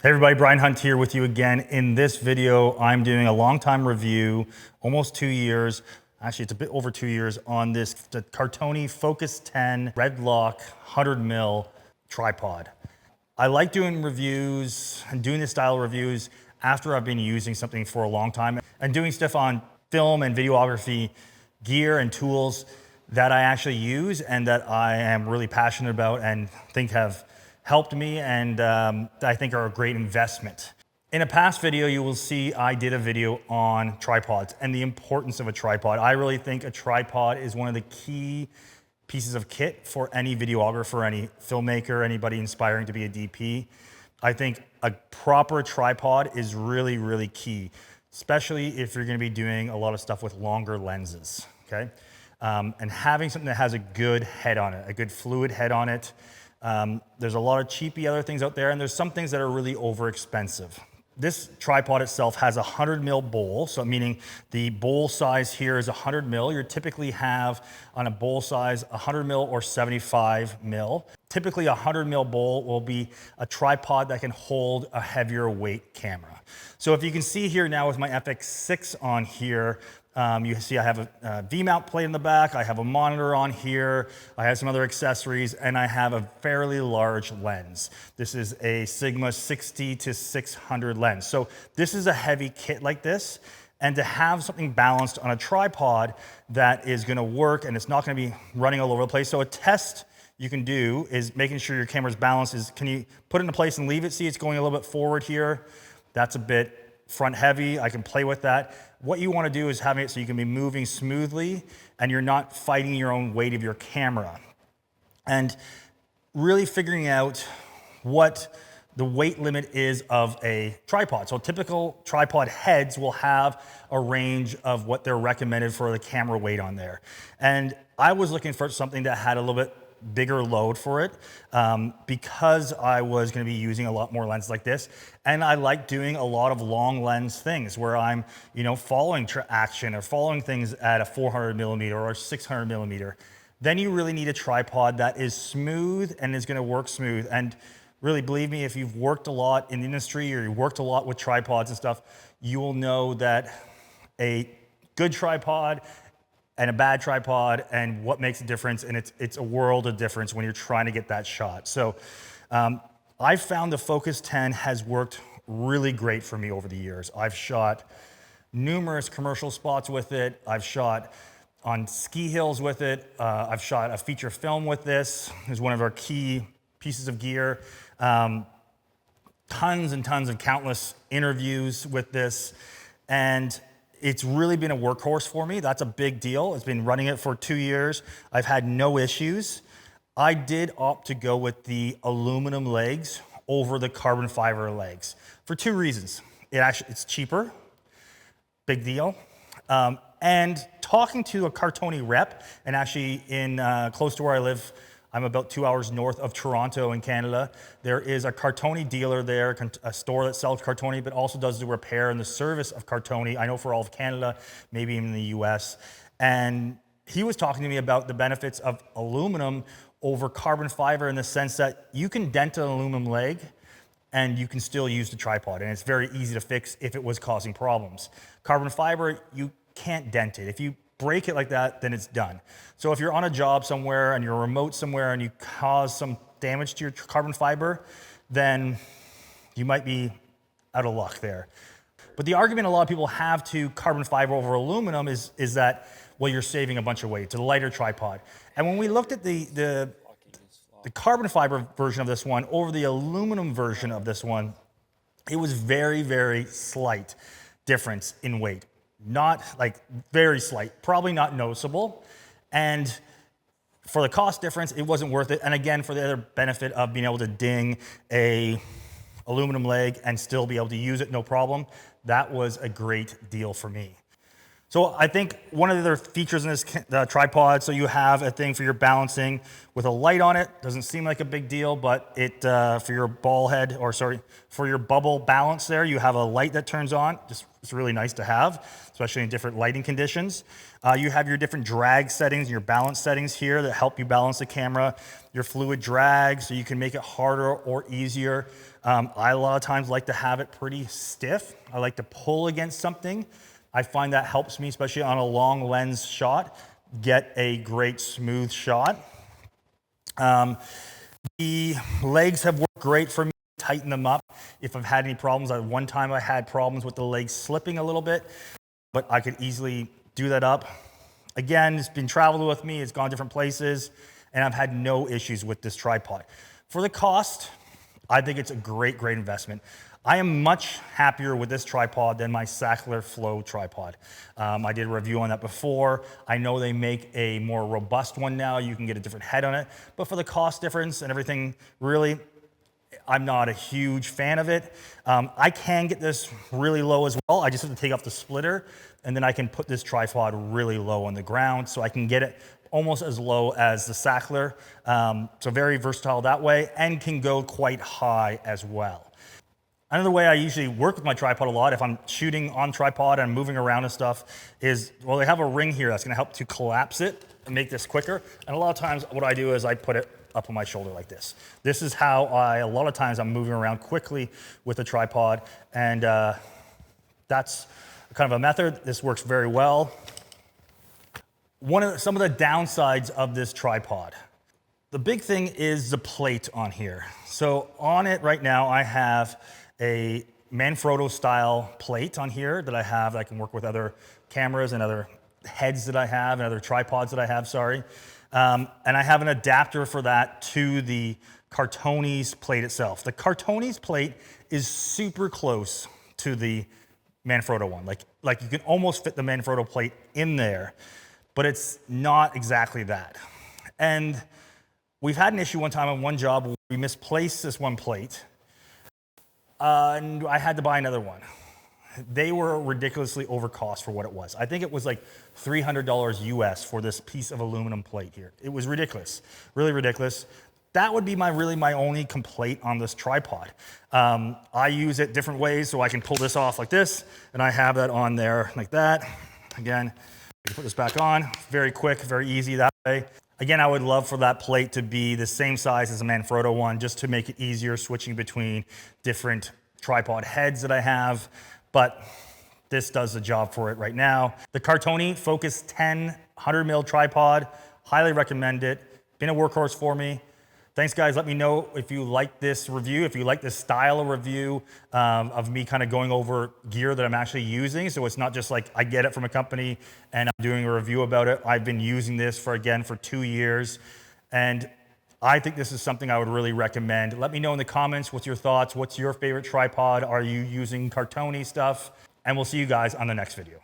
Hey everybody, Brian Hunt here with you again. In this video, I'm doing a long time review, almost 2 years, actually it's a bit over 2 years, on the Cartoni Focus 10 Red Lock 100mm tripod. I like doing reviews and doing this style of reviews after I've been using something for a long time and doing stuff on film and videography gear and tools that I actually use and that I am really passionate about and think have helped me and I think are a great investment. In a past video, you will see I did a video on tripods and the importance of a tripod. I really think a tripod is one of the key pieces of kit for any videographer, any filmmaker, anybody inspiring to be a DP. I think a proper tripod is really, really key, especially if you're gonna be doing a lot of stuff with longer lenses, okay? And having something that has a good head on it, a good fluid head on it. There's a lot of cheapy other things out there, and there's some things that are really over expensive. This tripod itself has a 100mm bowl, so meaning the bowl size here is 100mm. You typically have on a bowl size 100mm or 75mm. Typically a 100mm bowl will be a tripod that can hold a heavier weight camera. So if you can see here now with my FX6 on here, you see I have a V-mount plate in the back, I have a monitor on here, I have some other accessories, and I have a fairly large lens. This is a Sigma 60-600 lens. So this is a heavy kit like this, and to have something balanced on a tripod that is gonna work and it's not gonna be running all over the place. So a test you can do is making sure your camera's balanced is, can you put it into place and leave it? See, it's going a little bit forward here. That's a bit front heavy, I can play with that. What you wanna do is having it so you can be moving smoothly and you're not fighting your own weight of your camera. And really figuring out what the weight limit is of a tripod. So typical tripod heads will have a range of what they're recommended for the camera weight on there. And I was looking for something that had a little bit bigger load for it because I was going to be using a lot more lenses like this, and I like doing a lot of long lens things where I'm, following action or following things at a 400mm or 600mm. Then you really need a tripod that is smooth and is going to work smooth. And really, believe me, if you've worked a lot in the industry or you worked a lot with tripods and stuff, you will know that a good tripod and a bad tripod and what makes a difference, and it's a world of difference when you're trying to get that shot. So I've found the Focus 10 has worked really great for me over the years. I've shot numerous commercial spots with it. I've shot on ski hills with it. I've shot a feature film with this. It's one of our key pieces of gear. Tons and tons of countless interviews with this. And it's really been a workhorse for me. That's a big deal. It's been running it for 2 years. I've had no issues. I did opt to go with the aluminum legs over the carbon fiber legs for 2 reasons. It's cheaper, big deal. And talking to a Cartoni rep, and actually in close to where I live, I'm about 2 hours north of Toronto in Canada. There is a Cartoni dealer there, a store that sells Cartoni, but also does the repair and the service of Cartoni. I know for all of Canada, maybe even the US. And he was talking to me about the benefits of aluminum over carbon fiber in the sense that you can dent an aluminum leg and you can still use the tripod. And it's very easy to fix if it was causing problems. Carbon fiber, you can't dent it. If you break it like that, then it's done. So if you're on a job somewhere and you're remote somewhere and you cause some damage to your carbon fiber, then you might be out of luck there. But the argument a lot of people have to carbon fiber over aluminum is that, well, you're saving a bunch of weight. It's a lighter tripod. And when we looked at the carbon fiber version of this one over the aluminum version of this one, it was very, very slight difference in weight. Not like very slight, probably not noticeable. And for the cost difference, it wasn't worth it. And again, for the other benefit of being able to ding a aluminum leg and still be able to use it, no problem, that was a great deal for me. So I think one of the other features in this tripod, so you have a thing for your balancing with a light on it. Doesn't seem like a big deal, but it for your for your bubble balance there, you have a light that turns on. It's really nice to have, especially in different lighting conditions. You have your different drag settings, your balance settings here that help you balance the camera. Your fluid drag, so you can make it harder or easier. I a lot of times like to have it pretty stiff. I like to pull against something. I find that helps me, especially on a long lens shot, get a great smooth shot. The legs have worked great for me. Tighten them up if I've had any problems. One time I had problems with the legs slipping a little bit, but I could easily do that up. Again, it's been traveled with me, it's gone different places, and I've had no issues with this tripod. For the cost, I think it's a great, great investment. I am much happier with this tripod than my Sackler Flow tripod. I did a review on that before. I know they make a more robust one now. You can get a different head on it, but for the cost difference and everything, really, I'm not a huge fan of it. I can get this really low as well. I just have to take off the splitter, and then I can put this tripod really low on the ground, so I can get it almost as low as the Sackler. So very versatile that way, and can go quite high as well. Another way I usually work with my tripod a lot, if I'm shooting on tripod and moving around and stuff, is, well, they have a ring here that's gonna help to collapse it and make this quicker. And a lot of times what I do is I put it up on my shoulder like this. This is how a lot of times I'm moving around quickly with a tripod, and that's kind of a method. This works very well. Some of the downsides of this tripod. The big thing is the plate on here. So on it right now, I have a Manfrotto style plate on here that I can work with other cameras and other heads that I have and other tripods that I have, sorry. And I have an adapter for that to the Cartoni's plate itself. The Cartoni's plate is super close to the Manfrotto one. Like you can almost fit the Manfrotto plate in there, but it's not exactly that. And we've had an issue one time on one job where we misplaced this one plate, and I had to buy another one. They were ridiculously overcost for what it was. I think it was like $300 US for this piece of aluminum plate here. It was ridiculous, really ridiculous. That would be my only complaint on this tripod. I use it different ways, so I can pull this off like this, and I have that on there like that. Again, I can put this back on, very quick, very easy that way. Again, I would love for that plate to be the same size as the Manfrotto one, just to make it easier switching between different tripod heads that I have. But this does the job for it right now. The Cartoni Focus 10 100mm tripod, highly recommend it. Been a workhorse for me. Thanks guys, let me know if you like this review, if you like this style of review of me kind of going over gear that I'm actually using. So it's not just like I get it from a company and I'm doing a review about it. I've been using this for 2 years. And I think this is something I would really recommend. Let me know in the comments what's your thoughts. What's your favorite tripod? Are you using Cartoni stuff? And we'll see you guys on the next video.